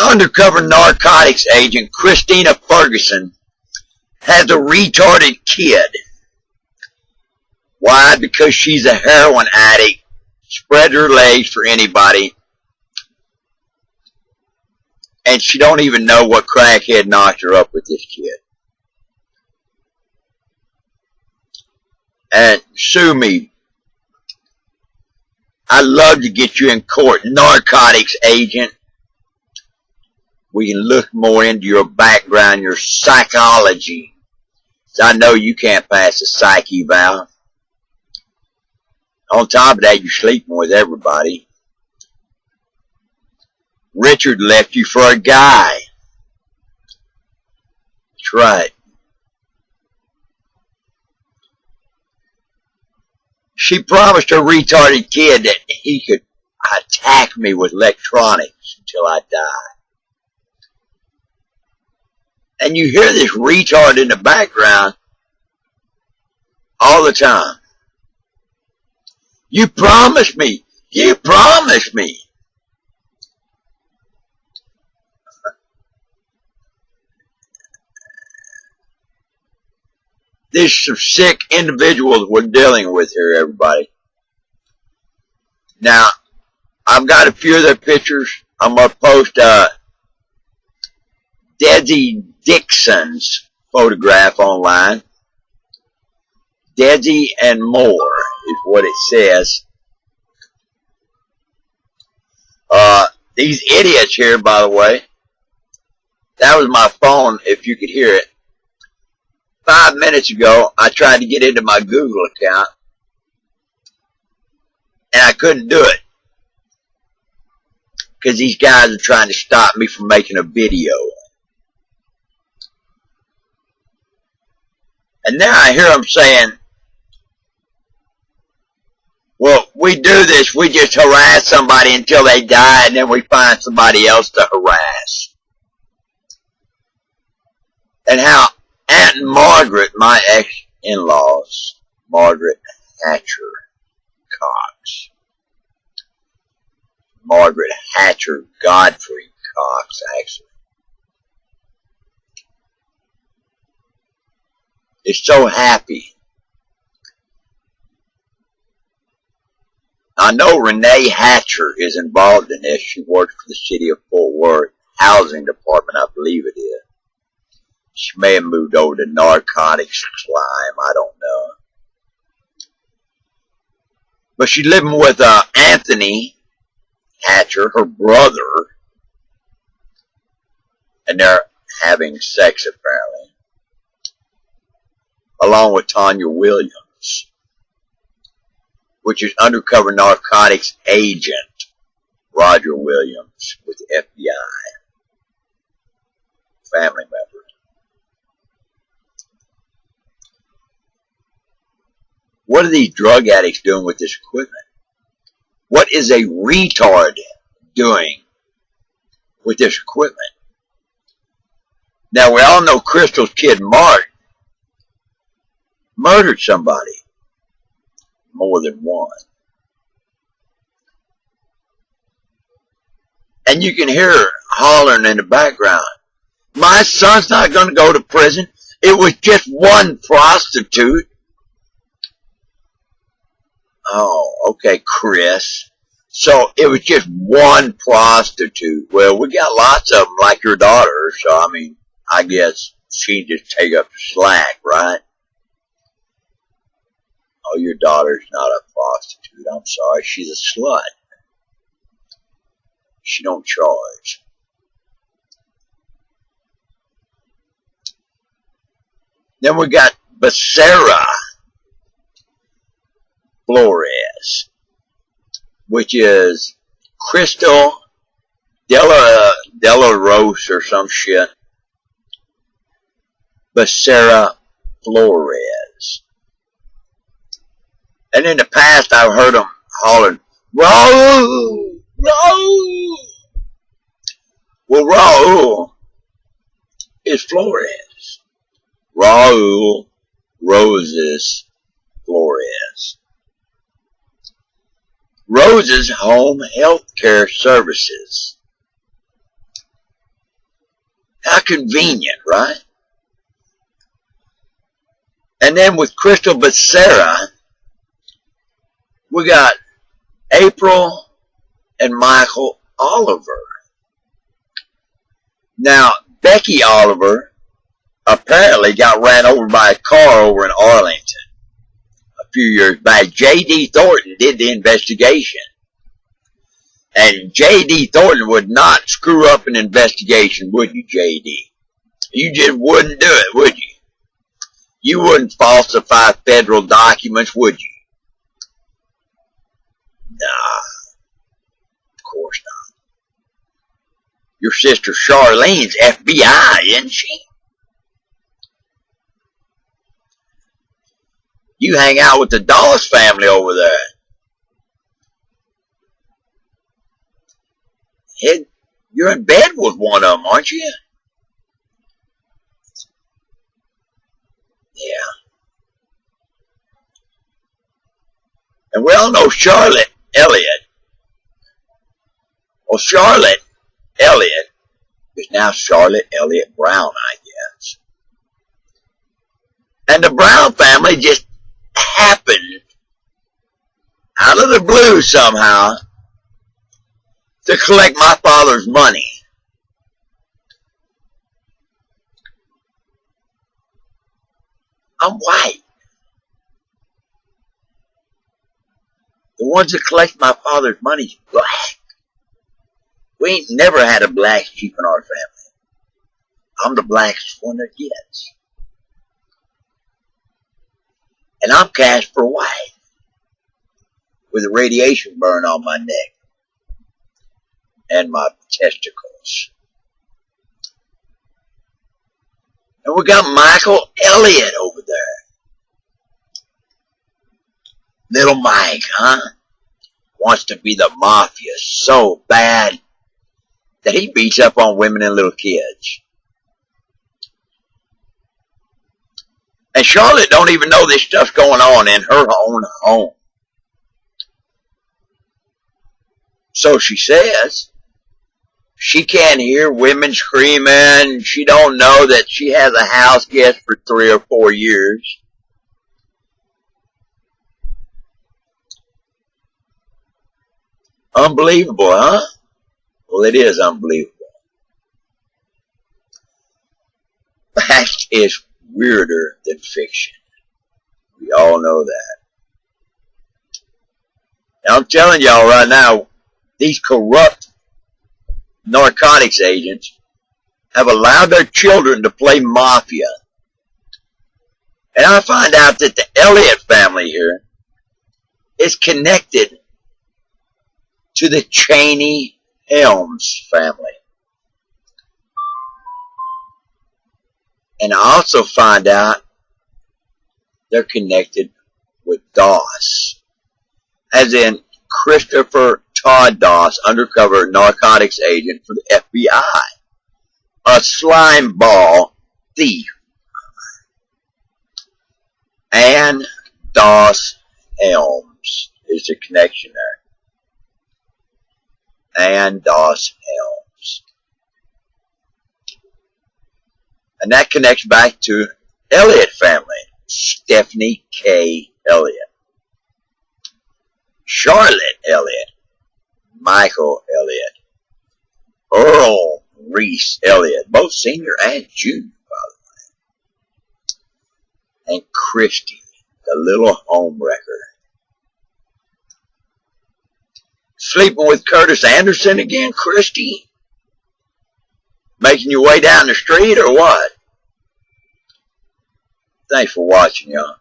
undercover narcotics agent Christina Ferguson has a retarded kid. Why? Because she's a heroin addict, spread her legs for anybody, and she don't even know what crackhead knocked her up with this kid. And sue me. I'd love to get you in court, narcotics agent. We can look more into your background, your psychology. I know you can't pass a psych eval. On top of that, you're sleeping with everybody. Richard left you for a guy. That's right. She promised her retarded kid that he could attack me with electronics until I die. And you hear this retard in the background all the time. You promised me. You promised me. There's some sick individuals we're dealing with here, everybody. Now, I've got a few of their pictures. I'm going to post Desi Dixon's photograph online. Desi and more is what it says. These idiots here, by the way. That was my phone, if you could hear it. 5 minutes ago, I tried to get into my Google account, and I couldn't do it. Because these guys are trying to stop me from making a video. And now I hear them saying, well, we do this, we just harass somebody until they die, and then we find somebody else to harass. And how Aunt Margaret, my ex-in-laws, Margaret Hatcher Cox, Margaret Hatcher Godfrey Cox, actually, is so happy. I know Renee Hatcher is involved in this. She works for the city of Fort Worth Housing Department, I believe it is. She may have moved over to narcotics slime, I don't know. But she's living with Anthony Hatcher, her brother, and they're having sex apparently, along with Tanya Williams, which is undercover narcotics agent Roger Williams with the FBI, family member. What are these drug addicts doing with this equipment? What is a retard doing with this equipment? Now, we all know Crystal's kid, Mark, murdered somebody. More than one. And you can hear her hollering in the background. My son's not going to go to prison. It was just one prostitute. Oh, okay, Chris. So it was just one prostitute. Well, we got lots of them like your daughter. So, I mean, I guess she just take up the slack, right? Oh, your daughter's not a prostitute. I'm sorry. She's a slut. She don't charge. Then we got Becerra Flores, which is Crystal Della Rose or some shit. Becerra Flores. And in the past, I've heard them hollering, Raul! Raul! Well, Raul is Flores. Raul Roses Flores. Roses Home Health Care Services. How convenient, right? And then with Crystal Becerra, we got April and Michael Oliver. Now, Becky Oliver apparently got ran over by a car over in Arlington a few years back. J.D. Thornton did the investigation. And J.D. Thornton would not screw up an investigation, would you, J.D.? You just wouldn't do it, would you? You wouldn't falsify federal documents, would you? Nah, of course not. Your sister Charlene's FBI, isn't she? You hang out with the Dawes family over there. You're in bed with one of them, aren't you? Yeah. And we all know Charlotte Elliott. Well, Charlotte Elliott is now Charlotte Elliott Brown, I guess. And the Brown family just happened, out of the blue somehow, to collect my father's money. I'm white. The ones that collect my father's money is black. We ain't never had a black sheep in our family. I'm the blackest one that gets. And I'm cast for white, with a radiation burn on my neck and my testicles. And we got Michael Elliott over there. Little Mike, huh? Wants to be the mafia so bad that he beats up on women and little kids. And Charlotte don't even know this stuff's going on in her own home. So she says she can't hear women screaming. She don't know that she has a house guest for 3 or 4 years. Unbelievable, huh? Well, it is unbelievable. Fact is weirder than fiction. We all know that. Now, I'm telling y'all right now, these corrupt narcotics agents have allowed their children to play mafia. And I find out that the Elliott family here is connected to the Cheney Helms family. And I also find out they're connected with Doss, as in Christopher Todd Doss, undercover narcotics agent for the FBI, a slime ball thief. And Doss Helms is the connection there. And Doss Helms. And that connects back to Elliott family. Stephanie K. Elliott. Charlotte Elliott. Michael Elliott. Earl Reese Elliott. Both senior and junior, by the way. And Christy, the little homewrecker. Sleeping with Curtis Anderson again, Christy? Making your way down the street or what? Thanks for watching, y'all.